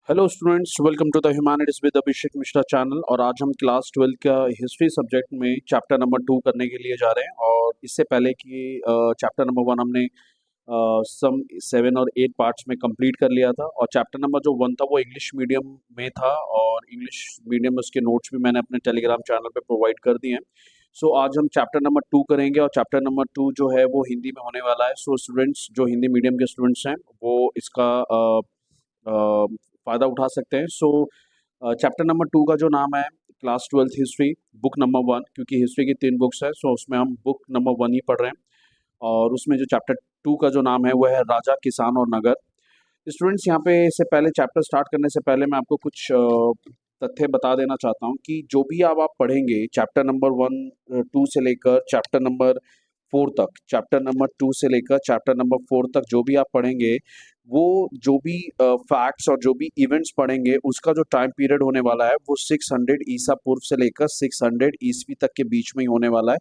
Hello students, welcome to the humanities with Abhishek Mishra channel. और आज हम क्लास 12 का हिस्ट्री सब्जेक्ट में चैप्टर नंबर 2 करने के लिए जा रहे हैं। और इससे पहले कि चैप्टर नंबर 1 हमने सम 7 और 8 पार्ट्स में कंप्लीट कर लिया था। और चैप्टर नंबर जो 1 था वो इंग्लिश मीडियम में था, और इंग्लिश मीडियम में उसके नोट्स भी मैंने अपने टेलीग्राम चैनल पे प्रोवाइड कर दिए हैं। सो आज हम चैप्टर नंबर 2 करेंगे, और चैप्टर नंबर 2 जो है वो हिंदी में होने वाला है। सो स्टूडेंट्स जो हिंदी मीडियम के स्टूडेंट्स हैं वो इसका फ़ायदा उठा सकते हैं। सो चैप्टर नंबर 2 का जो नाम है class 12th history book number 1, क्योंकि हिस्ट्री की 3 बुक्स है, सो उसमें हम बुक नंबर 1 ही पढ़ रहे हैं। और उसमें जो चैप्टर 2 का जो नाम है वो है राजा, किसान और नगर। स्टूडेंट्स यहाँ पे इससे पहले चैप्टर स्टार्ट करने से पहले मैं आपको कुछ तथ्य बता देना चाहता हूँ कि जो भी आप पढ़ेंगे चैप्टर नंबर 1 2 से लेकर चैप्टर नंबर 4 तक, चैप्टर नंबर 2 से लेकर चैप्टर नंबर 4 तक जो भी आप पढ़ेंगे, वो जो भी फैक्ट्स और जो भी इवेंट्स पढ़ेंगे उसका जो टाइम पीरियड होने वाला है वो 600 ईसा पूर्व से लेकर 600 ईस्वी तक के बीच में ही होने वाला है।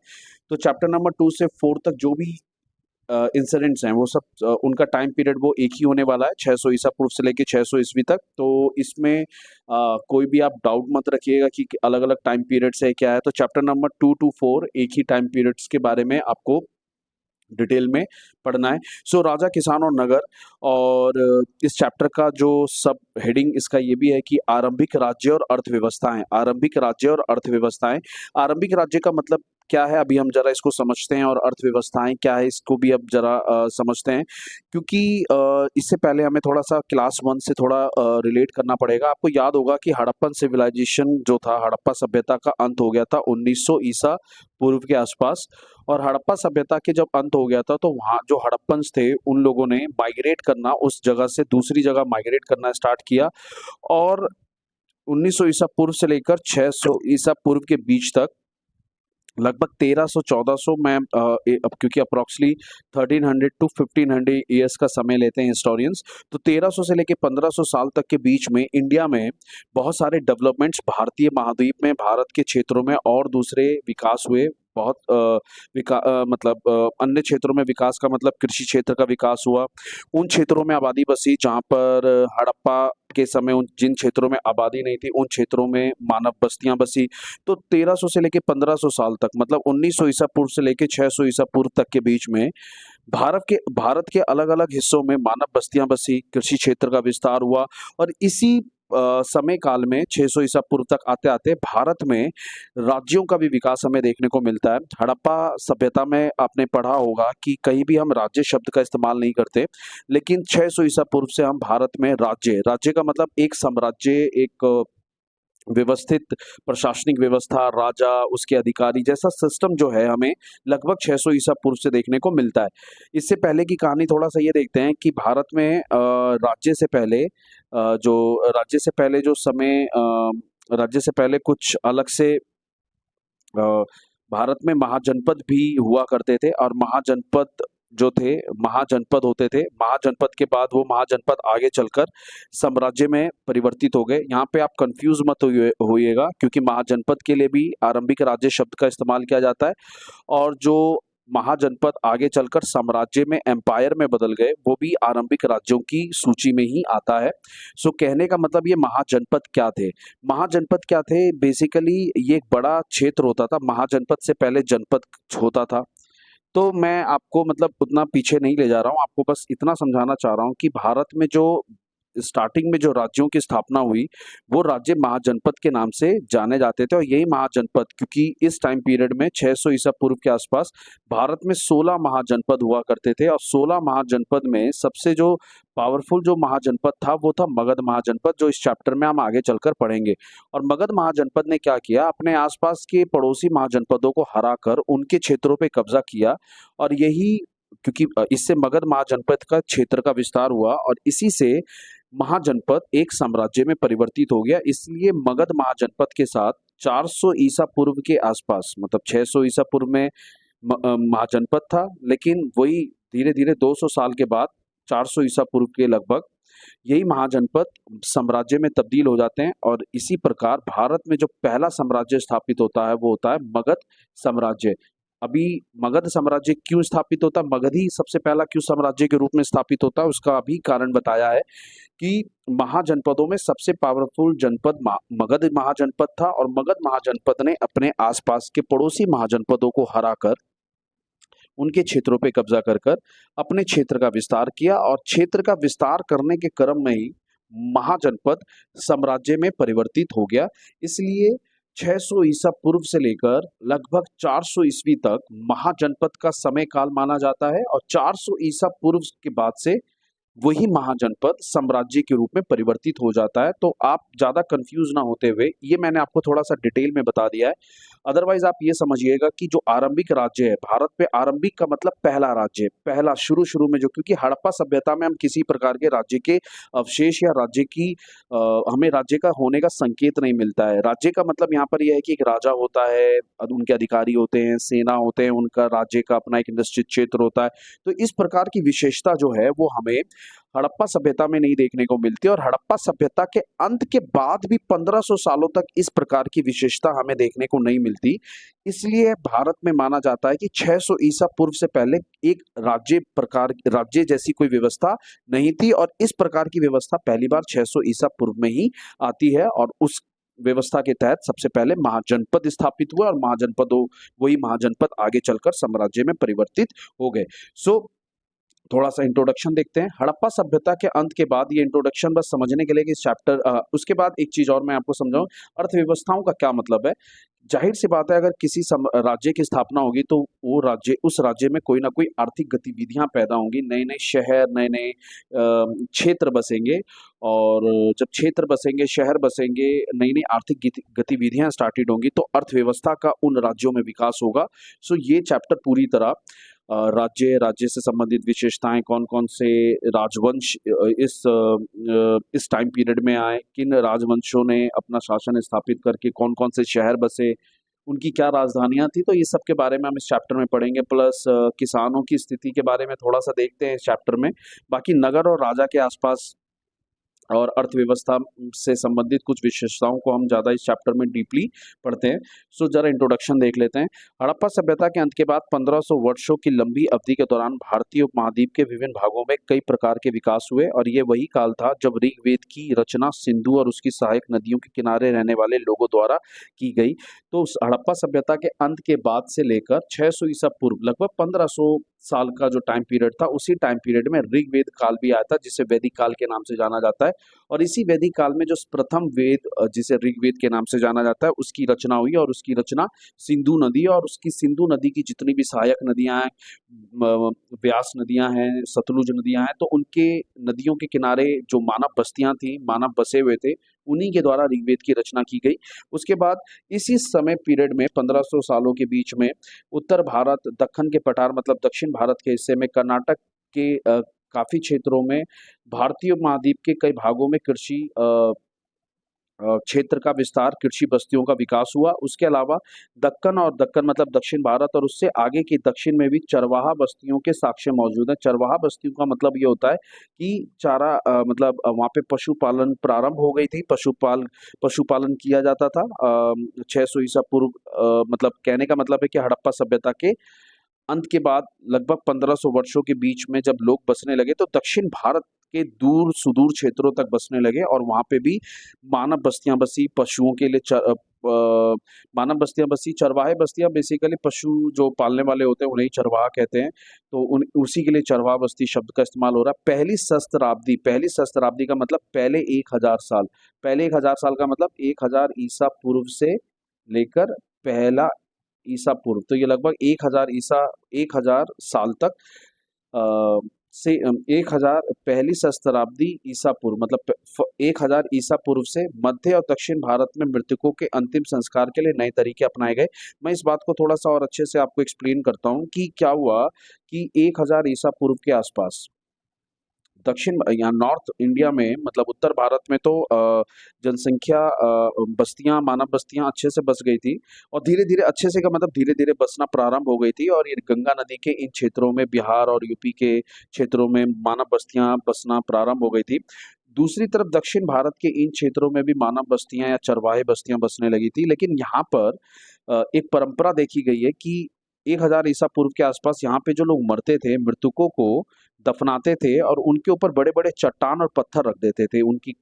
तो चैप्टर नंबर 2 से 4 तक जो भी इंसिडेंट्स हैं वो सब उनका टाइम पीरियड वो एक ही होने वाला है, 600 ईसा पूर्व से लेके 600 ईस्वी तक। तो इसमें कोई भी आप डाउट मत रखिएगा कि अलग अलग टाइम पीरियड्स है क्या है। तो चैप्टर नंबर 2 to 4 एक ही टाइम पीरियड्स के बारे में आपको डिटेल में पढ़ना है। सो राजा, किसान और नगर। और इस चैप्टर का जो सब हेडिंग इसका ये भी है कि आरंभिक राज्य और अर्थव्यवस्थाएं। आरंभिक राज्य और अर्थव्यवस्थाएं। आरंभिक राज्य का मतलब क्या है, अभी हम जरा इसको समझते हैं, और अर्थव्यवस्थाएं क्या है इसको भी अब जरा समझते हैं। क्योंकि इससे पहले हमें थोड़ा सा क्लास 1 से थोड़ा रिलेट करना पड़ेगा। आपको याद होगा कि हड़प्पन सिविलाइजेशन जो था, हड़प्पा सभ्यता का अंत हो गया था 1900 ईसा पूर्व के आसपास। और हड़प्पा सभ्यता के जब अंत हो गया था तो वहाँ जो हड़प्पन्स थे उन लोगों ने माइग्रेट करना, उस जगह से दूसरी जगह माइग्रेट करना स्टार्ट किया। और 1900 ईसा पूर्व से लेकर 600 ईसा पूर्व के बीच तक लगभग 1300-1400 में अब क्योंकि अप्रोक्सीमेटली 1300 टू 1500 ईयर्स का समय लेते हैं हिस्टोरियंस। तो 1300 से लेके 1500 साल तक के बीच में इंडिया में बहुत सारे डेवलपमेंट्स भारतीय महाद्वीप में, भारत के क्षेत्रों में और दूसरे विकास हुए। बहुत मतलब अन्य क्षेत्रों में विकास का मतलब कृषि क्षेत्र का विकास हुआ। उन क्षेत्रों में आबादी बसी जहाँ पर हड़प्पा के समय उन जिन क्षेत्रों में आबादी नहीं थी उन क्षेत्रों में मानव बस्तियां बसी। तो 1300 से लेके 1500 साल तक, मतलब 1900 ईसा पूर्व से लेके 600 ईसा पूर्व तक के बीच में भारत के अलग-अलग हिस्सों में मानव बस्तियां बसी, कृषि क्षेत्र का विस्तार हुआ। और इसी समय काल में 600 ईसा पूर्व तक आते-आते भारत में राज्यों का भी विकास हमें देखने को मिलता है। हड़प्पा सभ्यता में आपने पढ़ा होगा कि कहीं भी हम राज्य शब्द का इस्तेमाल नहीं करते, लेकिन 600 ईसा पूर्व से हम भारत में राज्य का मतलब एक साम्राज्य, एक व्यवस्थित प्रशासनिक व्यवस्था, राजा, उसके अधिकारी जैसा सिस्टम जो है हमें लगभग 600 ईसा पूर्व से देखने को मिलता है। इससे पहले की कहानी थोड़ा-सा ये देखते हैं कि भारत में राज्य से पहले कुछ अलग से भारत में महाजनपद भी हुआ करते थे। और महाजनपद जो थे, महाजनपद होते थे। महाजनपद के बाद वो महाजनपद आगे चलकर साम्राज्य में परिवर्तित हो गए। यहाँ पे आप कंफ्यूज मत होइएगा, क्योंकि महाजनपद के लिए भी आरंभिक राज्य शब्द का इस्तेमाल किया जाता है। और जो महाजनपद आगे चलकर साम्राज्य में, एम्पायर में बदल गए, वो भी आरंभिक राज्यों की सूची में ही आता है। सो कहने का मतलब ये महाजनपद क्या थे? महाजनपद क्या थे? बेसिकली ये एक बड़ा क्षेत्र होता था। महाजनपद से पहले जनपद होता था। तो मैं आपको मतलब उतना पीछे नहीं ले जा रहा हूँ, आपको बस इतना समझाना चाह रहा हूँ कि भारत में जो स्टार्टिंग में जो राज्यों की स्थापना हुई, वो राज्य महाजनपद के नाम से जाने जाते थे। और यही महाजनपद, क्योंकि इस टाइम पीरियड में 600 ईसा पूर्व के आसपास भारत में 16 महाजनपद हुआ करते थे। और 16 महाजनपद में सबसे जो पावरफुल जो महाजनपद था वो था मगध महाजनपद, जो इस चैप्टर में हम आगे चलकर पढ़ेंगे। और मगध महाजनपद ने क्या किया, अपने आसपास के पड़ोसी महाजनपदों को हराकर उनके क्षेत्रों पे कब्जा किया। और यही क्योंकि इससे मगध महाजनपद का क्षेत्र का विस्तार हुआ, और इसी से महाजनपद एक साम्राज्य में परिवर्तित हो गया। इसलिए मगध महाजनपद के साथ 400 ईसा पूर्व के आसपास, मतलब 600 ईसा पूर्व में महाजनपद था, लेकिन वही धीरे धीरे 200 साल के बाद 400 ईसा पूर्व के लगभग यही महाजनपद साम्राज्य में तब्दील हो जाते हैं। और इसी प्रकार भारत में जो पहला साम्राज्य स्थापित होता है वो होता है मगध साम्राज्य। अभी मगध साम्राज्य क्यों स्थापित होता, मगध ही सबसे पहला क्यों साम्राज्य के रूप में स्थापित होता, उसका अभी कारण बताया है कि महाजनपदों में सबसे पावरफुल जनपद मगध महाजनपद था, और मगध महाजनपद ने अपने आसपास के पड़ोसी महाजनपदों को हराकर उनके क्षेत्रों पे कब्जा कर कर अपने क्षेत्र का विस्तार किया, और क्षेत्र का विस्तार करने के क्रम में ही महाजनपद साम्राज्य में परिवर्तित हो गया। इसलिए 600 ईसा पूर्व से लेकर लगभग 400 ईस्वी तक महाजनपद का समय काल माना जाता है, और 400 ईसा पूर्व के बाद से वही महाजनपद साम्राज्य के रूप में परिवर्तित हो जाता है। तो आप ज्यादा कंफ्यूज ना होते हुए, ये मैंने आपको थोड़ा सा डिटेल में बता दिया है। अदरवाइज आप ये समझिएगा कि जो आरंभिक राज्य है भारत पे, आरंभिक का मतलब पहला राज्य, पहला शुरू शुरू में जो, क्योंकि हड़प्पा सभ्यता में हम किसी प्रकार के राज्य के अवशेष या राज्य की हमें राज्य का होने का संकेत नहीं मिलता है। राज्य का मतलब यहाँ पर यह है कि एक राजा होता है, उनके अधिकारी होते हैं, सेना होते हैं, उनका राज्य का अपना एक निश्चित क्षेत्र होता है। तो इस प्रकार की विशेषता जो है वो हमें हड़प्पा सभ्यता में नहीं देखने को मिलती, और हड़प्पा सभ्यता के अंत के बाद भी 1500 सालों तक इस प्रकार की विशेषता हमें देखने को नहीं मिलती। इसलिए भारत में माना जाता है कि 600 ईसा पूर्व से पहले एक राज्य जैसी कोई व्यवस्था नहीं थी, और इस प्रकार की व्यवस्था पहली बार 600 ईसा पूर्व में ही आती है, और उस व्यवस्था के तहत सबसे पहले महाजनपद स्थापित हुआ, और वही महाजनपद आगे चलकर साम्राज्य में परिवर्तित हो गए। सो थोड़ा सा इंट्रोडक्शन देखते हैं हड़प्पा सभ्यता के अंत के बाद। ये इंट्रोडक्शन बस समझने के लिए कि इस चैप्टर उसके बाद एक चीज और मैं आपको समझाऊं, अर्थव्यवस्थाओं का क्या मतलब है। जाहिर सी बात है, अगर किसी राज्य की स्थापना होगी तो वो राज्य, उस राज्य में कोई ना कोई आर्थिक गतिविधियां पैदा होंगी, नए नए शहर, नए नए क्षेत्र बसेंगे, और जब क्षेत्र बसेंगे, शहर बसेंगे, नई नई आर्थिक गतिविधियां स्टार्टेड होंगी, तो अर्थव्यवस्था का उन राज्यों में विकास होगा। सो ये चैप्टर पूरी तरह राज्य से संबंधित विशेषताएं, कौन कौन से राजवंश इस टाइम पीरियड में आए, किन राजवंशों ने अपना शासन स्थापित करके कौन कौन से शहर बसे, उनकी क्या राजधानियां थी, तो ये सब के बारे में हम इस चैप्टर में पढ़ेंगे। प्लस किसानों की स्थिति के बारे में थोड़ा सा देखते हैं इस चैप्टर में। बाकी नगर और राजा के आसपास और अर्थव्यवस्था से संबंधित कुछ विशेषताओं को हम ज़्यादा इस चैप्टर में डीपली पढ़ते हैं। सो जरा इंट्रोडक्शन देख लेते हैं। हड़प्पा सभ्यता के अंत के बाद 1500 वर्षों की लंबी अवधि के दौरान भारतीय उपमहाद्वीप के विभिन्न भागों में कई प्रकार के विकास हुए, और ये वही काल था जब ऋग्वेद की रचना सिंधु और उसकी सहायक नदियों के किनारे रहने वाले लोगों द्वारा की गई। तो उस हड़प्पा सभ्यता के अंत के बाद से लेकर 600 ईसा पूर्व लगभग 1500 साल का जो टाइम पीरियड था, उसी टाइम पीरियड में ऋग्वेद काल भी आया था, जिसे वैदिक काल के नाम से जाना जाता है। और इसी वैदिक काल में जो प्रथम वेद, जिसे ऋग्वेद के नाम से जाना जाता है, उसकी रचना हुई, और उसकी रचना सिंधु नदी और उसकी सिंधु नदी की जितनी भी सहायक नदियां हैं, व्यास नदियां हैं, सतलुज नदियां हैं, तो उनके नदियों के किनारे जो मानव बस्तियां थी, मानव बसे हुए थे, उन्हीं के द्वारा ऋग्वेद की रचना की गई। उसके बाद इसी समय पीरियड में 1500 सालों के बीच में उत्तर भारत, दक्कन के पठार मतलब दक्षिण भारत के हिस्से में, कर्नाटक के काफी क्षेत्रों में, भारतीय महाद्वीप के कई भागों में कृषि क्षेत्र का विस्तार, कृषि बस्तियों का विकास हुआ। उसके अलावा दक्कन, और दक्कन मतलब दक्षिण भारत, और उससे आगे की दक्षिण में भी चरवाहा बस्तियों के साक्ष्य मौजूद हैं। चरवाहा बस्तियों का मतलब ये होता है कि चारा मतलब वहाँ पे पशुपालन प्रारंभ हो गई थी, पशुपालन किया जाता था 600 ईसा पूर्व। मतलब कहने का मतलब है कि हड़प्पा सभ्यता के अंत के बाद लगभग 1500 वर्षों के बीच में जब लोग बसने लगे, तो दक्षिण भारत के दूर सुदूर क्षेत्रों तक बसने लगे, और वहां पे भी मानव बस्तियां बसी, पशुओं के लिए मानव बस्तियां बसी। चरवाहे बस्तियां बेसिकली पशु जो पालने वाले होते हैं उन्हें चरवाहा कहते हैं, तो उसी के लिए चरवाहा बस्ती शब्द का इस्तेमाल हो रहा है। पहली सहस्त्राब्दी का मतलब पहले 1000 साल, पहले 1000 साल का मतलब 1000 ईसा पूर्व से लेकर पहला ईसा पूर्व, तो ये लगभग 1000 साल तक से 1000 पहली सहस्त्राब्दी ईसा पूर्व मतलब 1000 ईसा पूर्व से मध्य और दक्षिण भारत में मृतकों के अंतिम संस्कार के लिए नए तरीके अपनाए गए। मैं इस बात को थोड़ा सा और अच्छे से आपको एक्सप्लेन करता हूँ कि क्या हुआ कि 1000 ईसा पूर्व के आसपास दक्षिण या नॉर्थ इंडिया में, मतलब उत्तर भारत में तो जनसंख्या, बस्तियां, मानव बस्तियां अच्छे से बस गई थी, और धीरे धीरे, अच्छे से का मतलब धीरे धीरे बसना प्रारंभ हो गई थी, और ये गंगा नदी के इन क्षेत्रों में, बिहार और यूपी के क्षेत्रों में मानव बस्तियां बसना प्रारंभ हो गई थी। दूसरी तरफ दक्षिण भारत के इन क्षेत्रों में भी मानव बस्तियां या चरवाहे बस्तियां बसने लगी थी, लेकिन यहाँ पर एक परंपरा देखी गई है कि 1000 ईसा पूर्व के आसपास यहाँ पे जो लोग मरते थे, मृतकों को दफनाते थे और उनके ऊपर बड़े-बड़े चट्टान और पत्थर रख देते थे उनकी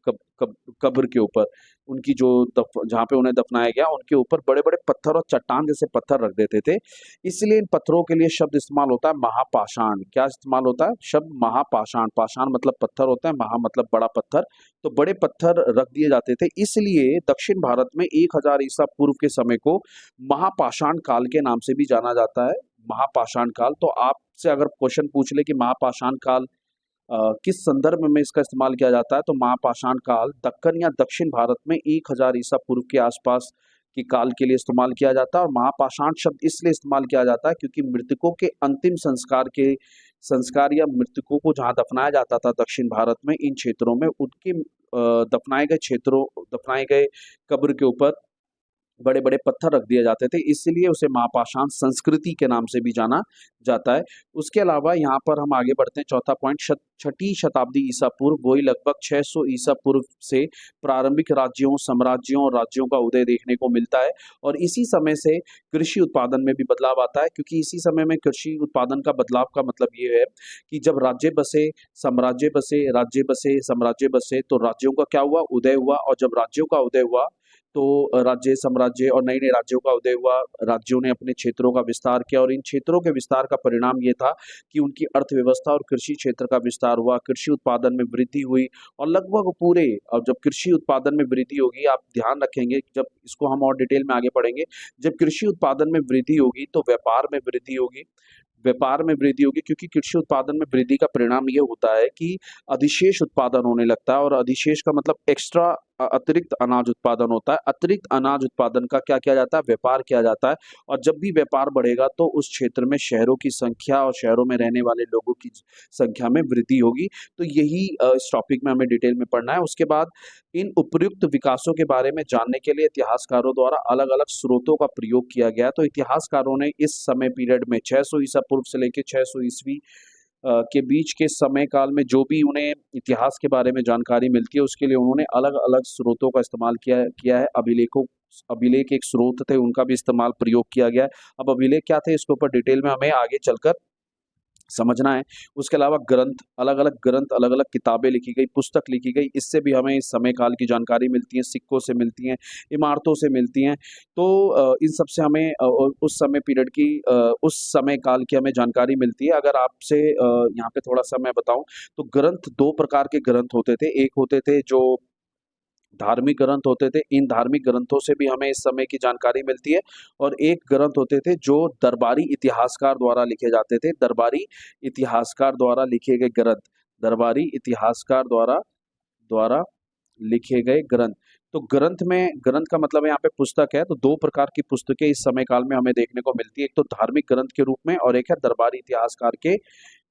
कब्र के ऊपर। उनकी जो जहाँ पे उन्हें दफनाया गया उनके ऊपर बड़े-बड़े पत्थर और चट्टान जैसे पत्थर रख देते थे। इसलिए इन पत्थरों के लिए शब्द इस्तेमाल होता है महापाषाण। क्या इस्तेमाल होता है? शब्द महापाषाण। पाषाण मतलब पत्थर होता है, महा मतलब बड़ा पत्थर। तो बड़े पत्थर रख दिए जाते थे, इसलिए दक्षिण भारत में 1000 ईसा पूर्व के समय को महापाषाण काल के नाम से भी जाना जाता है। महापाषाण काल। तो आपसे अगर क्वेश्चन पूछ ले कि महापाषाण काल किस संदर्भ में इसका इस्तेमाल किया जाता है, तो महापाषाण काल दक्कन या दक्षिण भारत में 1000 ईसा पूर्व के आसपास के काल के लिए इस्तेमाल किया जाता है। और महापाषाण शब्द इसलिए इस्तेमाल किया जाता है क्योंकि मृतकों के अंतिम संस्कार या मृतकों को जहाँ दफनाया जाता था दक्षिण भारत में, इन क्षेत्रों में उनके दफनाए गए कब्र के ऊपर बड़े-बड़े पत्थर रख दिए जाते थे, इसलिए उसे महापाषाण संस्कृति के नाम से भी जाना जाता है। उसके अलावा यहाँ पर हम आगे बढ़ते हैं, चौथा पॉइंट, छठी शताब्दी ईसा पूर्व, वही लगभग 600 ईसा पूर्व से प्रारंभिक राज्यों, साम्राज्यों और राज्यों का उदय देखने को मिलता है। और इसी समय से कृषि उत्पादन में भी बदलाव आता है, क्योंकि इसी समय में कृषि उत्पादन का बदलाव का मतलब ये है कि जब राज्य बसे, राज्य बसे, साम्राज्य बसे, तो राज्यों का क्या हुआ? उदय हुआ। और जब राज्यों का उदय हुआ तो राज्य, साम्राज्य और नए-नए राज्यों का उदय हुआ। राज्यों ने अपने क्षेत्रों का विस्तार किया और इन क्षेत्रों के विस्तार का परिणाम ये था कि उनकी अर्थव्यवस्था और कृषि क्षेत्र का विस्तार हुआ, कृषि उत्पादन में वृद्धि हुई और लगभग पूरे, अब जब कृषि उत्पादन में वृद्धि होगी, आप ध्यान रखेंगे, जब इसको हम और डिटेल में आगे पढ़ेंगे, जब कृषि उत्पादन में वृद्धि होगी तो व्यापार में वृद्धि होगी। व्यापार में वृद्धि होगी क्योंकि कृषि उत्पादन में वृद्धि का परिणाम ये होता है कि अधिशेष उत्पादन होने लगता है। और अधिशेष का मतलब एक्स्ट्रा, अतिरिक्त अनाज उत्पादन होता है। अतिरिक्त अनाज उत्पादन का क्या किया जाता है? व्यापार किया जाता है। और जब भी व्यापार बढ़ेगा तो उस क्षेत्र में शहरों की संख्या और शहरों में रहने वाले लोगों की संख्या में वृद्धि होगी। तो यही इस टॉपिक में हमें डिटेल में पढ़ना है। उसके बाद इन उपर्युक्त विकासों के बारे में जानने के लिए इतिहासकारों द्वारा अलग-अलग स्रोतों का प्रयोग किया गया। तो इतिहासकारों ने इस समय पीरियड में 600 ईसा पूर्व से लेके 600 ईस्वी के बीच के समय काल में जो भी उन्हें इतिहास के बारे में जानकारी मिलती है, उसके लिए उन्होंने अलग-अलग स्रोतों का इस्तेमाल किया किया है। अभिलेख एक स्रोत थे, उनका भी इस्तेमाल प्रयोग किया गया है। अब अभिलेख क्या थे, इसके ऊपर डिटेल में हमें आगे चलकर समझना है। उसके अलावा ग्रंथ, अलग-अलग किताबें लिखी गई, पुस्तक लिखी गई, इससे भी हमें इस समय काल की जानकारी मिलती है, सिक्कों से मिलती हैं, इमारतों से मिलती हैं। तो इन सब से हमें उस समय पीरियड की, उस समय काल की हमें जानकारी मिलती है। अगर आपसे यहाँ पे थोड़ा-सा मैं बताऊँ, तो ग्रंथ 2 प्रकार के ग्रंथ होते थे। एक होते थे जो धार्मिक ग्रंथ होते थे, इन धार्मिक ग्रंथों से भी हमें इस समय की जानकारी मिलती है। और एक ग्रंथ होते थे जो दरबारी इतिहासकार द्वारा लिखे जाते थे, दरबारी इतिहासकार द्वारा लिखे गए ग्रंथ, दरबारी इतिहासकार द्वारा द्वारा लिखे गए ग्रंथ। तो ग्रंथ का मतलब है यहाँ पे पुस्तक है, तो 2 प्रकार की पुस्तकें इस समय काल में हमें देखने को मिलती है। एक तो धार्मिक ग्रंथ के रूप में और एक है दरबारी इतिहासकार के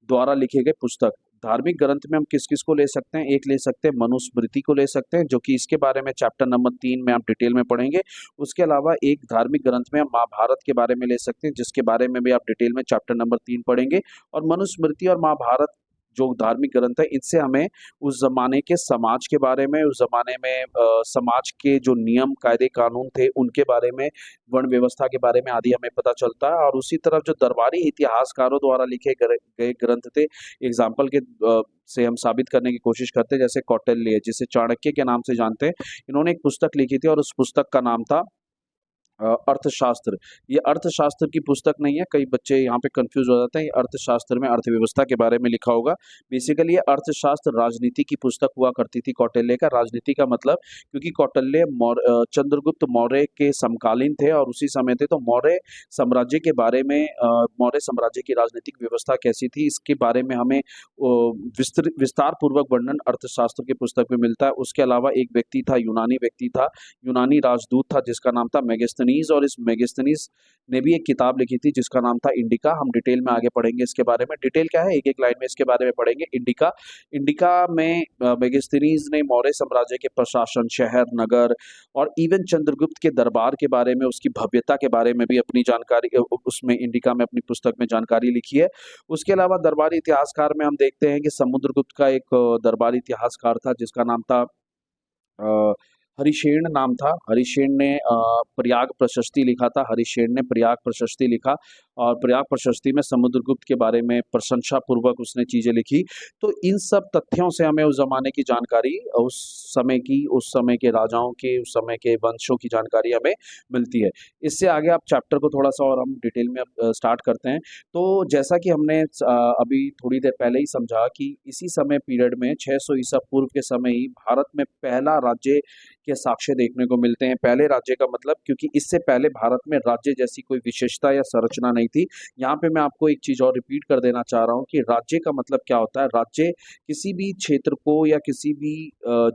द्वारा लिखे गए पुस्तक। धार्मिक ग्रंथ में हम किस-किस को ले सकते हैं? एक ले सकते हैं मनुस्मृति को ले सकते हैं, जो कि इसके बारे में चैप्टर नंबर 3 में आप डिटेल में पढ़ेंगे। उसके अलावा एक धार्मिक ग्रंथ में हम महाभारत के बारे में ले सकते हैं, जिसके बारे में भी आप डिटेल में चैप्टर नंबर 3 पढ़ेंगे। और मनुस्मृति और महाभारत जो धार्मिक ग्रंथ है, इनसे हमें उस ज़माने के समाज के बारे में, उस ज़माने में समाज के जो नियम, कायदे, कानून थे, उनके बारे में, वर्ण व्यवस्था के बारे में आदि हमें पता चलता है। और उसी तरफ जो दरबारी इतिहासकारों द्वारा लिखे गए ग्रंथ थे, एग्जाम्पल के से हम साबित करने की कोशिश करते हैं, जैसे कौटिल्य, जिसे चाणक्य के नाम से जानते हैं। इन्होंने एक पुस्तक लिखी थी और उस पुस्तक का नाम था अर्थशास्त्र। ये अर्थशास्त्र की पुस्तक नहीं है, कई बच्चे यहाँ पे कंफ्यूज हो जाते हैं। ये अर्थशास्त्र में अर्थव्यवस्था के बारे में लिखा होगा। बेसिकली ये अर्थशास्त्र राजनीति की पुस्तक हुआ करती थी कौटिल्य का। राजनीति का मतलब, क्योंकि कौटिल्य चंद्रगुप्त मौर्य के समकालीन थे और उसी समय थे, तो मौर्य साम्राज्य के बारे में, मौर्य साम्राज्य की राजनीतिक व्यवस्था कैसी थी, इसके बारे में हमें विस्तार पूर्वक वर्णन अर्थशास्त्र की पुस्तक में मिलता है। उसके अलावा एक व्यक्ति था, यूनानी व्यक्ति था, यूनानी राजदूत था, जिसका नाम था मेगास्थनीज। और इस मेगास्थनीज ने भी एक किताब लिखी थी जिसका नाम था इंडिका। हम डिटेल में आगे पढ़ेंगे इसके बारे में। डिटेल क्या है, एक एक लाइन में इसके बारे में पढ़ेंगे। इंडिका, इंडिका में मेगास्थनीज ने मौर्य साम्राज्य के प्रशासन, शहर, नगर और इवन चंद्रगुप्त के दरबार के बारे में, उसकी भव्यता के बारे में भी अपनी जानकारी उसमें इंडिका में अपनी पुस्तक में जानकारी लिखी है। उसके अलावा दरबारी इतिहासकार में हम देखते हैं कि समुद्रगुप्त का एक दरबारी इतिहासकार था जिसका नाम था हरिशेन नाम था। हरिशेन ने प्रयाग प्रशस्ति लिखा था। हरिशेन ने प्रयाग प्रशस्ति लिखा और प्रयाग प्रशस्ति में समुद्रगुप्त के बारे में प्रशंसा पूर्वक उसने चीजें लिखी। तो इन सब तथ्यों से हमें उस जमाने की जानकारी, उस समय के राजाओं की, उस समय के वंशों की जानकारी हमें मिलती है। इससे आगे आप चैप्टर को थोड़ा सा और हम डिटेल में अब स्टार्ट करते हैं। तो जैसा कि हमने अभी थोड़ी देर पहले ही समझा कि इसी समय पीरियड में 600 ईसा पूर्व के समय ही भारत में पहला राज्य के साक्ष्य देखने को मिलते हैं। पहले राज्य का मतलब, क्योंकि इससे पहले भारत में राज्य जैसी कोई विशेषता या संरचना नहीं थी। यहाँ पे मैं आपको एक चीज और रिपीट कर देना चाह रहा हूँ कि राज्य का मतलब क्या होता है। राज्य किसी भी क्षेत्र को या किसी भी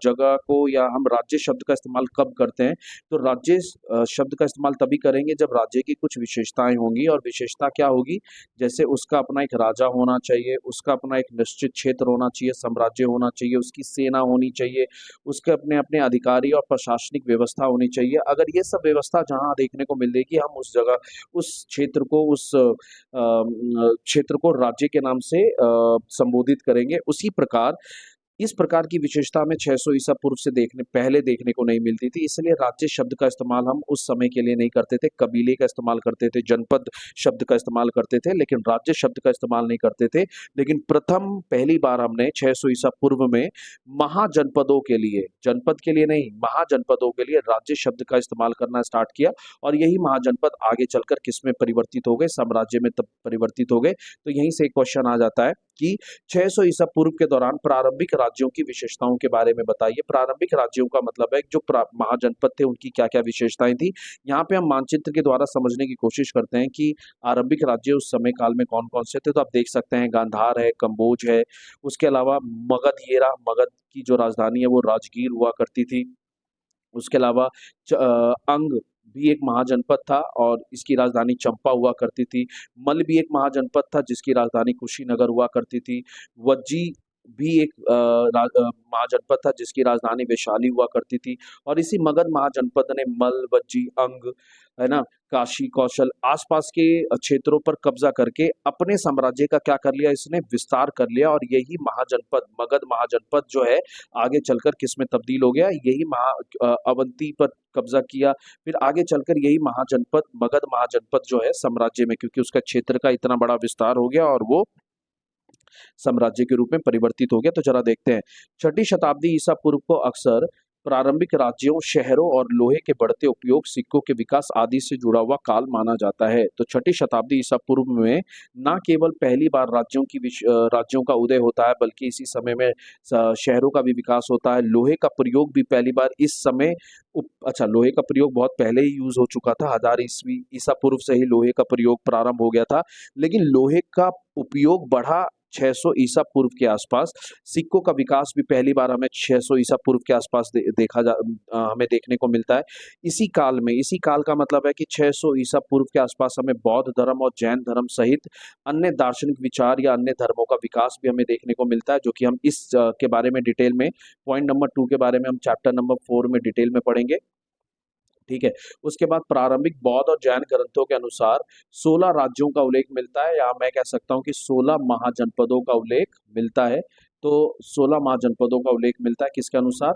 जगह को, या हम राज्य शब्द का इस्तेमाल कब करते हैं, तो राज्य शब्द का इस्तेमाल तभी करेंगे जब राज्य की कुछ विशेषताएं होंगी। और विशेषता क्या होगी, जैसे उसका अपना एक राजा होना चाहिए, उसका अपना एक निश्चित क्षेत्र होना चाहिए, साम्राज्य होना चाहिए, उसकी सेना होनी चाहिए, उसके अपने अपने अधिकारी और प्रशासनिक व्यवस्था होनी चाहिए। अगर ये सब व्यवस्था जहाँ देखने को मिलेगी, हम उस जगह, उस क्षेत्र को, उस क्षेत्र को राज्य के नाम से संबोधित करेंगे। उसी प्रकार इस प्रकार की विशेषता हमें 600 ईसा पूर्व से पहले देखने को नहीं मिलती थी। इसलिए राज्य शब्द का इस्तेमाल हम उस समय के लिए नहीं करते थे। कबीले का इस्तेमाल करते थे, जनपद शब्द का इस्तेमाल करते थे, लेकिन राज्य शब्द का इस्तेमाल नहीं करते थे। लेकिन पहली बार हमने 600 ईसा पूर्व में महाजनपदों के लिए, जनपद के लिए नहीं, महाजनपदों के लिए राज्य शब्द का इस्तेमाल करना स्टार्ट किया। और यही महाजनपद आगे चलकर किस में परिवर्तित हो गए, साम्राज्य में तब परिवर्तित हो गए। तो यहीं से एक क्वेश्चन आ जाता है कि 600 ईसा पूर्व के दौरान प्रारंभिक राज्यों की विशेषताओं के बारे में बताइए। प्रारंभिक राज्यों का मतलब है जो महाजनपद थे उनकी क्या क्या विशेषताएं थी। यहाँ पे हम मानचित्र के द्वारा समझने की कोशिश करते हैं कि आरंभिक राज्य उस समय काल में कौन कौन से थे। तो आप देख सकते हैं गांधार है, कंबोज है, उसके अलावा मगध, ये रहा मगध की जो राजधानी है वो राजगीर हुआ करती थी। उसके अलावा अंग भी एक महाजनपद था और इसकी राजधानी चंपा हुआ करती थी। मल भी एक महाजनपद था जिसकी राजधानी कुशीनगर हुआ करती थी। वज्जी भी एक महाजनपद था जिसकी राजधानी वैशाली हुआ करती थी। और इसी मगध महाजनपद ने मल, वज्जी, अंग, है ना, काशी, कौशल आसपास के क्षेत्रों पर कब्जा करके अपने साम्राज्य का क्या कर लिया, इसने विस्तार कर लिया। और यही महाजनपद, मगध महाजनपद जो है, आगे चलकर किस में तब्दील हो गया, यही अवंती पर कब्जा किया। फिर आगे चलकर यही महाजनपद, मगध महाजनपद जो है साम्राज्य में, क्योंकि उसका क्षेत्र का इतना बड़ा विस्तार हो गया और वो साम्राज्य के रूप में परिवर्तित हो गया। तो जरा देखते हैं, छठी शताब्दी ईसा पूर्व को अक्सर प्रारंभिक राज्यों, शहरों और लोहे के बढ़ते उपयोग, सिक्कों के विकास आदि से जुड़ा हुआ काल माना जाता है। तो छठी शताब्दी ईसा पूर्व में न केवल पहली बार राज्यों का उदय होता है, बल्कि इसी समय में शहरों का भी विकास होता है। लोहे का प्रयोग भी पहली बार इस समय अच्छा, लोहे का प्रयोग बहुत पहले ही यूज हो चुका था। 1000 ईस्वी ईसा पूर्व से ही लोहे का प्रयोग प्रारंभ हो गया था, लेकिन लोहे का उपयोग बढ़ा 600 ईसा पूर्व के आसपास। सिक्कों का विकास भी पहली बार हमें 600 ईसा पूर्व के आसपास हमें देखने को मिलता है। इसी काल में, इसी काल का मतलब है कि 600 ईसा पूर्व के आसपास हमें बौद्ध धर्म और जैन धर्म सहित अन्य दार्शनिक विचार या अन्य धर्मों का विकास भी हमें देखने को मिलता है, जो कि हम के बारे में डिटेल में, पॉइंट नंबर 2 के बारे में हम चैप्टर नंबर 4 में डिटेल में पढ़ेंगे। ठीक है। उसके बाद प्रारंभिक बौद्ध और जैन ग्रंथों के अनुसार 16 राज्यों का उल्लेख मिलता है, या मैं कह सकता हूं कि 16 महाजनपदों का उल्लेख मिलता है। तो 16 महाजनपदों का उल्लेख मिलता है किसके अनुसार,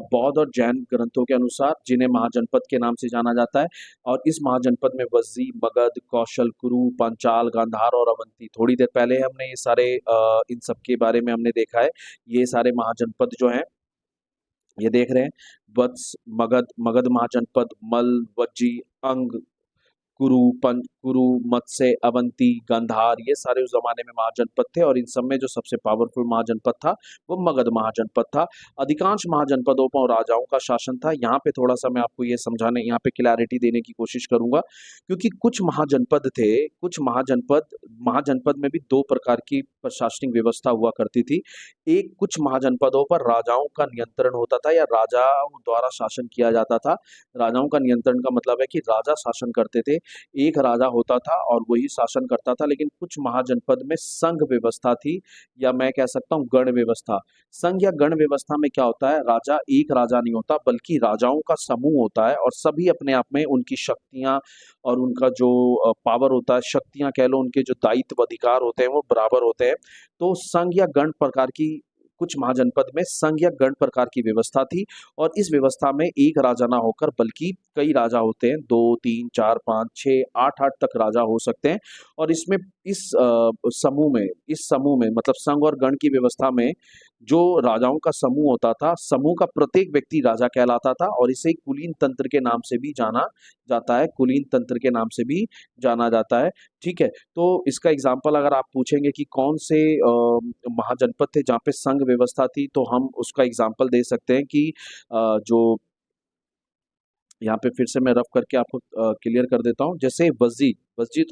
बौद्ध और जैन ग्रंथों के अनुसार, जिन्हें महाजनपद के नाम से जाना जाता है। और इस महाजनपद में वज्जी, मगध, कौशल, कुरु, पांचाल, गांधार और अवंती, थोड़ी देर पहले हमने ये सारे इन सब के बारे में हमने देखा है। ये सारे महाजनपद जो हैं, ये देख रहे हैं, वत्स, मगध, मगध महाजनपद, मल, वज्जी, अंग, कुरु, मत्स्य, अवंती, गांधार, ये सारे उस जमाने में महाजनपद थे। और इन सब में जो सबसे पावरफुल महाजनपद था वो मगध महाजनपद था। अधिकांश महाजनपदों पर राजाओं का शासन था। यहाँ पे थोड़ा सा मैं आपको ये समझाने, यहाँ पे क्लैरिटी देने की कोशिश करूंगा, क्योंकि कुछ महाजनपद थे, कुछ महाजनपद में भी दो प्रकार की प्रशासनिक व्यवस्था हुआ करती थी। एक, कुछ महाजनपदों पर राजाओं का नियंत्रण होता था या राजाओं द्वारा शासन किया जाता था। राजाओं का नियंत्रण का मतलब है कि राजा शासन करते थे, एक राजा होता था और वही शासन करता था। लेकिन कुछ महाजनपद में संघ व्यवस्था थी, या मैं कह सकता हूँ गण व्यवस्था। संघ या गण व्यवस्था में क्या होता है, राजा एक राजा नहीं होता, बल्कि राजाओं का समूह होता है, और सभी अपने आप में उनकी शक्तियां और उनका जो पावर होता है, शक्तियां कह लो, उनके जो दायित्व अधिकार होते हैं वो बराबर होते हैं। तो संघ या गण प्रकार की कुछ महाजनपद में संघ या गण प्रकार की व्यवस्था थी और इस व्यवस्था में एक राजा ना होकर बल्कि कई राजा होते हैं, 2, 3, 4, 5, 6, 8 तक राजा हो सकते हैं। और इसमें इस समूह में मतलब संघ और गण की व्यवस्था में जो राजाओं का समूह होता था, समूह का प्रत्येक व्यक्ति राजा कहलाता था और इसे कुलीन तंत्र के नाम से भी जाना जाता है, कुलीन तंत्र के नाम से भी जाना जाता है। ठीक है, तो इसका एग्जाम्पल अगर आप पूछेंगे कि कौन से महाजनपद थे जहाँ पे संघ व्यवस्था थी, तो हम उसका एग्जाम्पल दे सकते हैं कि जो यहाँ पे फिर से मैं रफ करके आपको क्लियर कर देता हूँ। जैसे वज्जी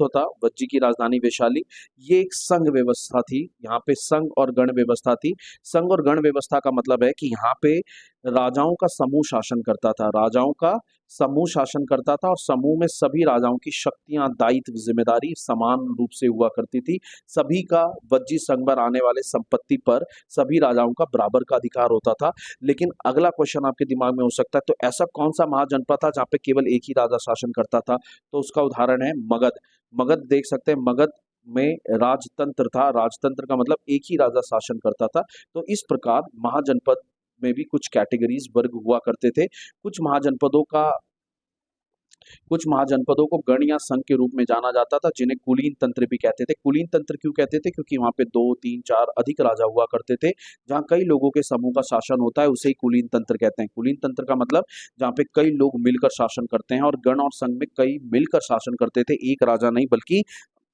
होता, वज्जी की राजधानी वैशाली, ये एक संघ व्यवस्था थी। यहाँ पे संघ और गण व्यवस्था थी। संघ और गण व्यवस्था का मतलब है कि यहाँ पे राजाओं का समूह शासन करता था, राजाओं का समूह शासन करता था और समूह में सभी राजाओं की शक्तियां, दायित्व, जिम्मेदारी समान रूप से हुआ करती थी। सभी का वज्जी संघ पर आने वाले संपत्ति पर सभी राजाओं का बराबर का अधिकार होता था। लेकिन अगला क्वेश्चन आपके दिमाग में हो सकता है, तो ऐसा कौन सा महाजनपद था जहाँ पे केवल एक ही राजा शासन करता था? तो उसका उदाहरण है मगध। मगध देख सकते हैं, मगध में राजतंत्र था। राजतंत्र का मतलब एक ही राजा शासन करता था। तो इस प्रकार महाजनपद में भी कुछ कैटेगरीज, वर्ग हुआ करते थे। कुछ महाजनपदों को गण या संघ के रूप में जाना जाता था, जिन्हें कुलीन तंत्र भी कहते थे। कुलीन तंत्र क्यों कहते थे? क्योंकि वहां पे 2, 3, 4 अधिक राजा हुआ करते थे। जहां कई लोगों के समूह का शासन होता है उसे ही कुलीन तंत्र कहते हैं। कुलीन तंत्र का मतलब जहाँ पे कई लोग मिलकर शासन करते हैं, और गण और संघ में कई मिलकर शासन करते थे, एक राजा नहीं बल्कि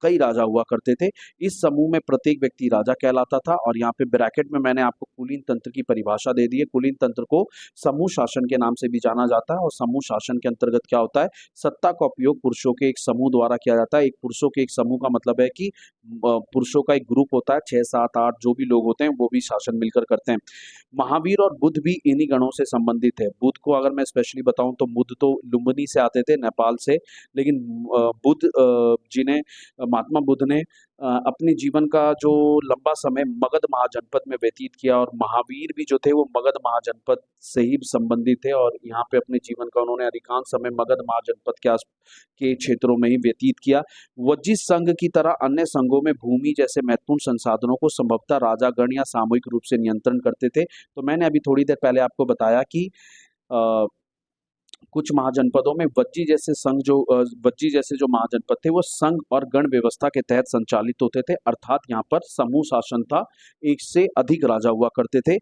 कई राजा हुआ करते थे। इस समूह में प्रत्येक व्यक्ति राजा कहलाता था। और यहाँ पे ब्रैकेट में मैंने आपको कुलीन तंत्र की परिभाषा दे दी है। कुलीन तंत्र को समूह शासन के नाम से भी जाना जाता है। और समूह शासन के अंतर्गत क्या होता है? सत्ता का उपयोग पुरुषों के एक समूह द्वारा किया जाता है। एक पुरुषों के एक समूह का मतलब है कि पुरुषों का एक ग्रुप होता है, 6, 7, 8 जो भी लोग होते हैं वो भी शासन मिलकर करते हैं। महावीर और बुद्ध भी इन्हीं गणों से संबंधित है। बुद्ध को अगर मैं स्पेशली बताऊं तो बुद्ध तो लुम्बिनी से आते थे, नेपाल से। लेकिन बुद्ध जिन्हें महात्मा बुद्ध ने अपने जीवन का जो लंबा समय मगध महाजनपद में व्यतीत किया, और महावीर भी जो थे वो मगध महाजनपद से ही संबंधित थे, और यहाँ पे अपने जीवन का उन्होंने अधिकांश समय मगध महाजनपद के क्षेत्रों में ही व्यतीत किया। वज्जी संघ की तरह अन्य संघों में भूमि जैसे महत्वपूर्ण संसाधनों को संभवतः राजा गण या सामूहिक रूप से नियंत्रण करते थे। तो मैंने अभी थोड़ी देर पहले आपको बताया कि अ, कुछ महाजनपदों में वज्जी जैसे जो महाजनपद थे वो संघ और गण व्यवस्था के तहत संचालित होते थे, अर्थात यहाँ पर समूह शासन था, एक से अधिक राजा हुआ करते थे।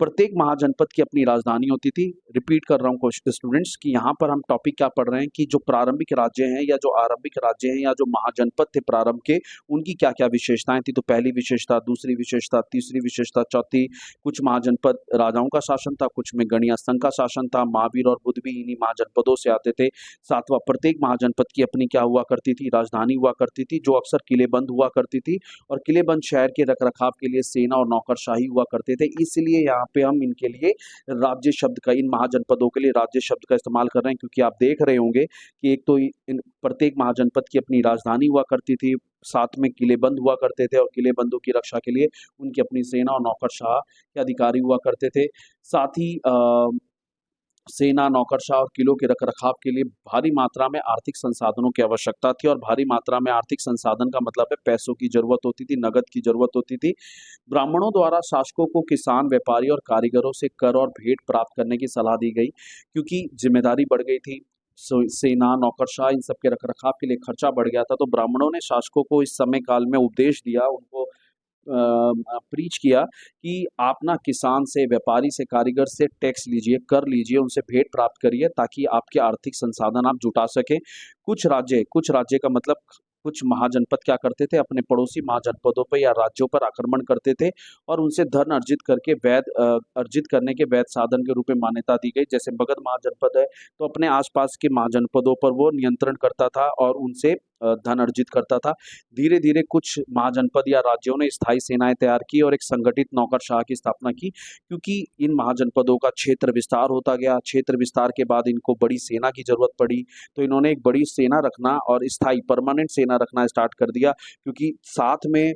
प्रत्येक महाजनपद की अपनी राजधानी होती थी। रिपीट कर रहा हूँ स्टूडेंट्स कि यहाँ पर हम टॉपिक क्या पढ़ रहे हैं कि जो प्रारंभिक राज्य हैं या जो आरंभिक राज्य हैं या जो महाजनपद थे प्रारंभ के, उनकी क्या क्या विशेषताएं थी। तो पहली विशेषता, दूसरी विशेषता, तीसरी विशेषता, चौथी, कुछ महाजनपद राजाओं का शासन था, कुछ में गणिया संघ का शासन था। महावीर और बुद्ध भी इन्हीं महाजनपदों से आते थे। सातवां, प्रत्येक महाजनपद की अपनी क्या हुआ करती थी? राजधानी हुआ करती थी, जो अक्सर किलेबंद हुआ करती थी, और किलेबंद शहर के रखरखाव के लिए सेना और नौकरशाही हुआ करते थे। इसलिए यहाँ पे हम इनके लिए राज्य शब्द का, इन महाजनपदों के लिए राज्य शब्द का इस्तेमाल कर रहे हैं, क्योंकि आप देख रहे होंगे कि एक तो इन प्रत्येक महाजनपद की अपनी राजधानी हुआ करती थी, साथ में किलेबंद हुआ करते थे, और किलेबंदों की रक्षा के लिए उनकी अपनी सेना और नौकरशाह के अधिकारी हुआ करते थे। साथ ही सेना, नौकरशाह और किलों के रखरखाव के लिए भारी मात्रा में आर्थिक संसाधनों की आवश्यकता थी, और भारी मात्रा में आर्थिक संसाधन का मतलब है पैसों की जरूरत होती थी, नगद की जरूरत होती थी। ब्राह्मणों द्वारा शासकों को किसान, व्यापारी और कारीगरों से कर और भेंट प्राप्त करने की सलाह दी गई, क्योंकि जिम्मेदारी बढ़ गई थी। सेना, नौकरशाह इन सब के रखरखाव के लिए खर्चा बढ़ गया था। तो ब्राह्मणों ने शासकों को इस समय काल में उपदेश दिया, उनको प्रीच किया कि आप ना किसान से, व्यापारी से, कारीगर से टैक्स लीजिए, कर लीजिए, उनसे भेंट प्राप्त करिए, ताकि आपके आर्थिक संसाधन आप जुटा सकें। कुछ राज्य का मतलब कुछ महाजनपद क्या करते थे? अपने पड़ोसी महाजनपदों पर या राज्यों पर आक्रमण करते थे, और उनसे धन अर्जित करने के वैध साधन के रूप में मान्यता दी गई। जैसे मगध महाजनपद है, तो अपने आसपास के महाजनपदों पर वो नियंत्रण करता था और उनसे धन अर्जित करता था। धीरे धीरे कुछ महाजनपद या राज्यों ने स्थायी सेनाएं तैयार की और एक संगठित नौकरशाह की स्थापना की, क्योंकि इन महाजनपदों का क्षेत्र विस्तार होता गया। क्षेत्र विस्तार के बाद इनको बड़ी सेना की जरूरत पड़ी, तो इन्होंने एक बड़ी सेना रखना और स्थायी परमानेंट सेना रखना स्टार्ट कर दिया, क्योंकि साथ में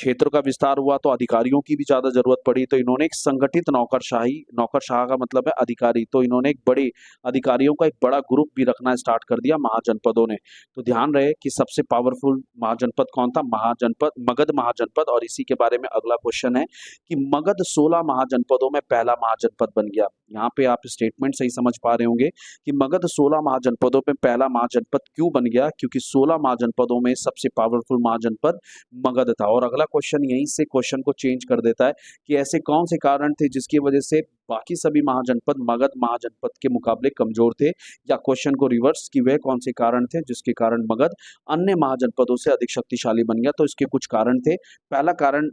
क्षेत्र का विस्तार हुआ तो अधिकारियों की भी ज़्यादा ज़रूरत पड़ी, तो इन्होंने एक संगठित नौकरशाही, नौकरशाह का मतलब है अधिकारी, तो इन्होंने एक बड़े अधिकारियों का एक बड़ा ग्रुप भी रखना स्टार्ट कर दिया महाजनपदों ने। तो ध्यान रहे कि सबसे पावरफुल महाजनपद कौन था? महाजनपद, मगध महाजनपद। और इसी के बारे में अगला क्वेश्चन है कि मगध 16 महाजनपदों में पहला महाजनपद बन गया। यहाँ पे आप स्टेटमेंट सही समझ पा रहे होंगे कि मगध 16 महाजनपदों में पहला महाजनपद क्यों बन गया? क्योंकि 16 महाजनपदों में सबसे पावरफुल महाजनपद मगध था। और अगला क्वेश्चन यहीं से क्वेश्चन को चेंज कर देता है कि ऐसे कौन से कारण थे जिसकी वजह से बाकी सभी महाजनपद मगध महाजनपद के मुकाबले कमजोर थे, या क्वेश्चन को रिवर्स कि वह कौन से कारण थे जिसके कारण मगध अन्य महाजनपदों से अधिक शक्तिशाली बन गया। तो इसके कुछ कारण थे। पहला कारण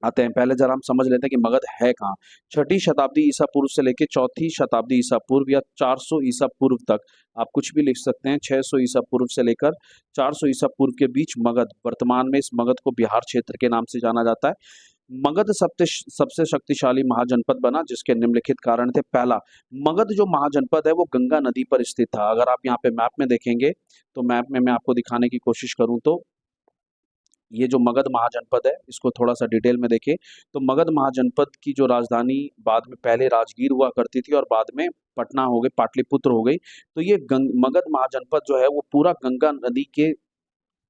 आते हैं, पहले जरा हम समझ लेते हैं कि मगध है कहाँ। 6ठी शताब्दी ईसा पूर्व से लेकर 4ठी शताब्दी ईसा पूर्व या 400 ईसा पूर्व तक, आप कुछ भी लिख सकते हैं, 600 ईसा पूर्व से लेकर 400 ईसा पूर्व के बीच मगध, वर्तमान में इस मगध को बिहार क्षेत्र के नाम से जाना जाता है। मगध सबसे शक्तिशाली महाजनपद बना जिसके निम्नलिखित कारण थे। पहला, मगध जो महाजनपद है वो गंगा नदी पर स्थित था। अगर आप यहाँ पे मैप में देखेंगे तो मैप में मैं आपको दिखाने की कोशिश करूं तो ये जो मगध महाजनपद है इसको थोड़ा सा डिटेल में देखें तो मगध महाजनपद की जो राजधानी बाद में पहले राजगीर हुआ करती थी और बाद में पटना हो गई, पाटलिपुत्र हो गई। तो ये मगध महाजनपद जो है वो पूरा गंगा नदी के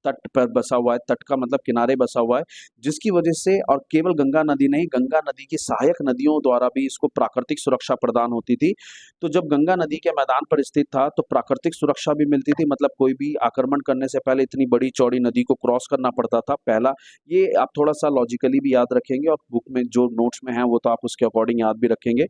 तट पर बसा हुआ है। तट का मतलब किनारे बसा हुआ है, जिसकी वजह से, और केवल गंगा नदी नहीं, गंगा नदी की सहायक नदियों द्वारा भी इसको प्राकृतिक सुरक्षा प्रदान होती थी। तो जब गंगा नदी के मैदान पर स्थित था तो प्राकृतिक सुरक्षा भी मिलती थी, मतलब कोई भी आक्रमण करने से पहले इतनी बड़ी चौड़ी नदी को क्रॉस करना पड़ता था। पहला, ये आप थोड़ा सा लॉजिकली भी याद रखेंगे और बुक में जो नोट्स में है वो तो आप उसके अकॉर्डिंग याद भी रखेंगे।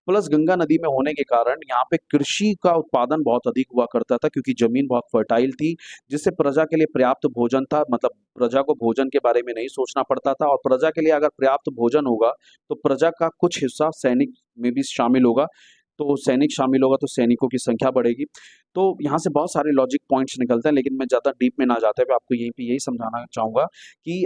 प्लस गंगा नदी में होने के कारण यहाँ पे कृषि का उत्पादन बहुत अधिक हुआ करता था, क्योंकि जमीन बहुत फर्टाइल थी, जिससे प्रजा के लिए पर्याप्त भोजन था। मतलब प्रजा को भोजन के बारे में नहीं सोचना पड़ता था, और प्रजा के लिए अगर पर्याप्त भोजन होगा तो प्रजा का कुछ हिस्सा सैनिक में भी शामिल होगा। तो सैनिक शामिल होगा तो सैनिकों की संख्या बढ़ेगी। तो यहाँ से बहुत सारे लॉजिक पॉइंट्स निकलते हैं, लेकिन मैं ज़्यादा डीप में ना जाते हुए आपको यहीं पे यही समझाना चाहूँगा कि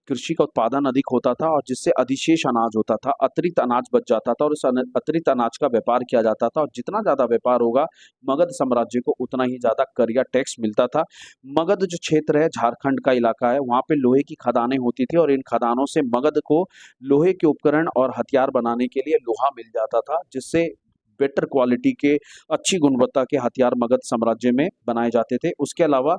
कृषि का उत्पादन अधिक होता था और जिससे अधिशेष अनाज होता था, अतिरिक्त अनाज बच जाता था और उस अतिरिक्त अनाज का व्यापार किया जाता था, और जितना ज़्यादा व्यापार होगा मगध साम्राज्य को उतना ही ज़्यादा कर या टैक्स मिलता था। मगध जो क्षेत्र है, झारखंड का इलाका है, वहाँ पे लोहे की खदानें होती थी और इन खदानों से मगध को लोहे के उपकरण और हथियार बनाने के लिए लोहा मिल जाता था, जिससे बेटर क्वालिटी के, अच्छी गुणवत्ता के हथियार मगध साम्राज्य में बनाए जाते थे। उसके अलावा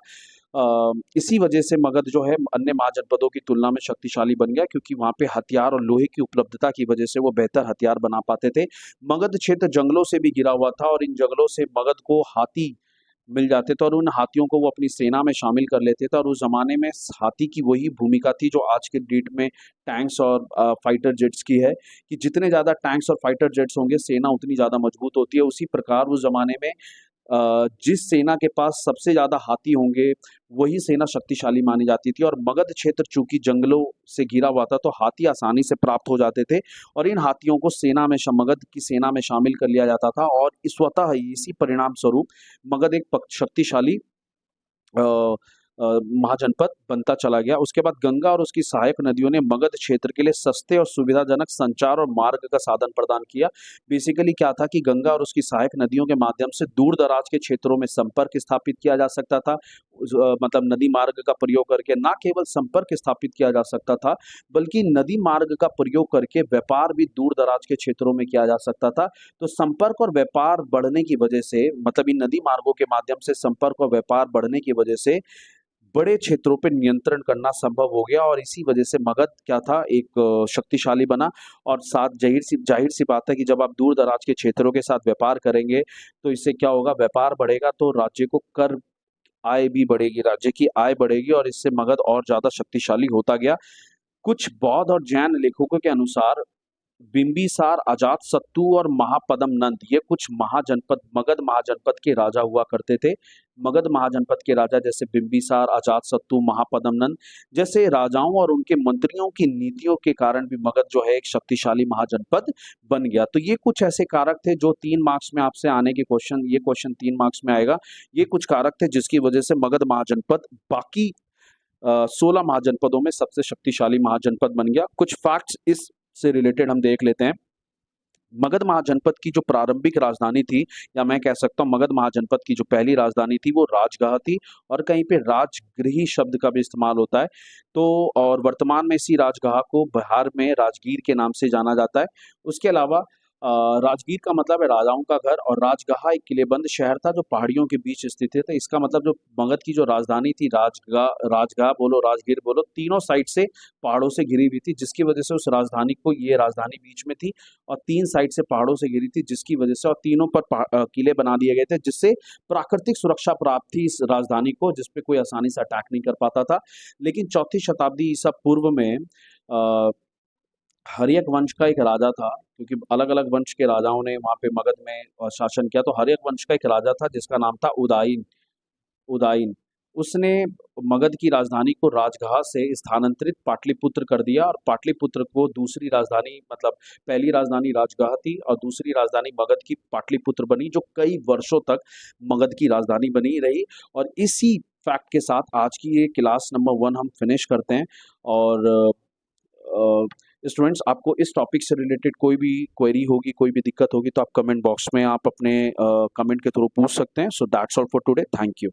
इसी वजह से मगध जो है अन्य महाजनपदों की तुलना में शक्तिशाली बन गया, क्योंकि वहाँ पे हथियार और लोहे की उपलब्धता की वजह से वो बेहतर हथियार बना पाते थे। मगध क्षेत्र जंगलों से भी घिरा हुआ था और इन जंगलों से मगध को हाथी मिल जाते थे और उन हाथियों को वो अपनी सेना में शामिल कर लेते थे। और उस जमाने में हाथी की वही भूमिका थी जो आज के डेट में टैंक्स और फाइटर जेट्स की है, कि जितने ज़्यादा टैंक्स और फाइटर जेट्स होंगे सेना उतनी ज़्यादा मजबूत होती है। उसी प्रकार उस जमाने में जिस सेना के पास सबसे ज़्यादा हाथी होंगे वही सेना शक्तिशाली मानी जाती थी। और मगध क्षेत्र चूंकि जंगलों से घिरा हुआ था तो हाथी आसानी से प्राप्त हो जाते थे और इन हाथियों को सेना में मगध की सेना में शामिल कर लिया जाता था, और स्वतः ही इसी परिणाम स्वरूप मगध एक शक्तिशाली महाजनपद बनता चला गया। उसके बाद गंगा और उसकी सहायक नदियों ने मगध क्षेत्र के लिए सस्ते और सुविधाजनक संचार और मार्ग का साधन प्रदान किया। बेसिकली क्या था कि गंगा और उसकी सहायक नदियों के माध्यम से दूर दराज के क्षेत्रों में संपर्क स्थापित किया जा सकता था। मतलब नदी मार्ग का प्रयोग करके ना केवल संपर्क स्थापित किया जा सकता था, बल्कि नदी मार्ग का प्रयोग करके व्यापार भी दूर दराज के क्षेत्रों में किया जा सकता था। तो संपर्क और व्यापार बढ़ने की वजह से, मतलब इन नदी मार्गों के माध्यम से संपर्क और व्यापार बढ़ने की वजह से बड़े क्षेत्रों पे नियंत्रण करना संभव हो गया, और इसी वजह से मगध क्या था, एक शक्तिशाली बना। और साथ जाहिर सी बात है कि जब आप दूर दराज के क्षेत्रों के साथ व्यापार करेंगे तो इससे क्या होगा, व्यापार बढ़ेगा तो राज्य को कर आय भी बढ़ेगी, राज्य की आय बढ़ेगी, और इससे मगध और ज्यादा शक्तिशाली होता गया। कुछ बौद्ध और जैन लेखकों के अनुसार बिंबिसार, अजातशत्रु और महापद्म नंद, ये कुछ महाजनपद मगध महाजनपद के राजा हुआ करते थे। मगध महाजनपद के राजा जैसे बिंबिसार, अजातशत्रु, महापद्म नंद जैसे राजाओं और उनके मंत्रियों की नीतियों के कारण भी मगध जो है एक शक्तिशाली महाजनपद बन गया। तो ये कुछ ऐसे कारक थे जो 3 मार्क्स में आपसे आने के क्वेश्चन, ये क्वेश्चन 3 मार्क्स में आएगा। ये कुछ कारक थे जिसकी वजह से मगध महाजनपद बाकी 16 महाजनपदों में सबसे शक्तिशाली महाजनपद बन गया। कुछ फैक्ट्स इस से रिलेटेड हम देख लेते हैं। मगध महाजनपद की जो प्रारंभिक राजधानी थी, या मैं कह सकता हूँ मगध महाजनपद की जो पहली राजधानी थी वो राजगाह थी, और कहीं पे राजगृही शब्द का भी इस्तेमाल होता है। तो और वर्तमान में इसी राजगाह को बिहार में राजगीर के नाम से जाना जाता है। उसके अलावा राजगीर का मतलब है राजाओं का घर, और राजगाह एक किलेबंद शहर था जो पहाड़ियों के बीच स्थित है। तो इसका मतलब जो मगध की जो राजधानी थी, राजगाह बोलो, राजगीर बोलो, तीनों साइड से पहाड़ों से घिरी हुई थी, जिसकी वजह से उस राजधानी को, ये राजधानी बीच में थी और तीन साइड से पहाड़ों से घिरी थी, जिसकी वजह से, और तीनों पर किले बना दिए गए थे, जिससे प्राकृतिक सुरक्षा प्राप्त थी इस राजधानी को, जिसपे कोई आसानी से अटैक नहीं कर पाता था। लेकिन चौथी शताब्दी ईसा पूर्व में अ, हर्यक वंश का एक राजा था, क्योंकि अलग-अलग वंश के राजाओं ने वहाँ पे मगध में शासन किया। तो हर्यक वंश का एक राजा था जिसका नाम था उदाईन। उदाईन उसने मगध की राजधानी को राजगाह से स्थानांतरित पाटलिपुत्र कर दिया, और पाटलिपुत्र को दूसरी राजधानी, मतलब पहली राजधानी राजगाह थी और दूसरी राजधानी मगध की पाटलिपुत्र बनी, जो कई वर्षों तक मगध की राजधानी बनी रही। और इसी फैक्ट के साथ आज की ये क्लास नंबर 1 हम फिनिश करते हैं। और स्टूडेंट्स, आपको इस टॉपिक से रिलेटेड कोई भी क्वेरी होगी, कोई भी दिक्कत होगी, तो आप कमेंट बॉक्स में आप अपने कमेंट के थ्रू पूछ सकते हैं। So that's all for today. Thank you.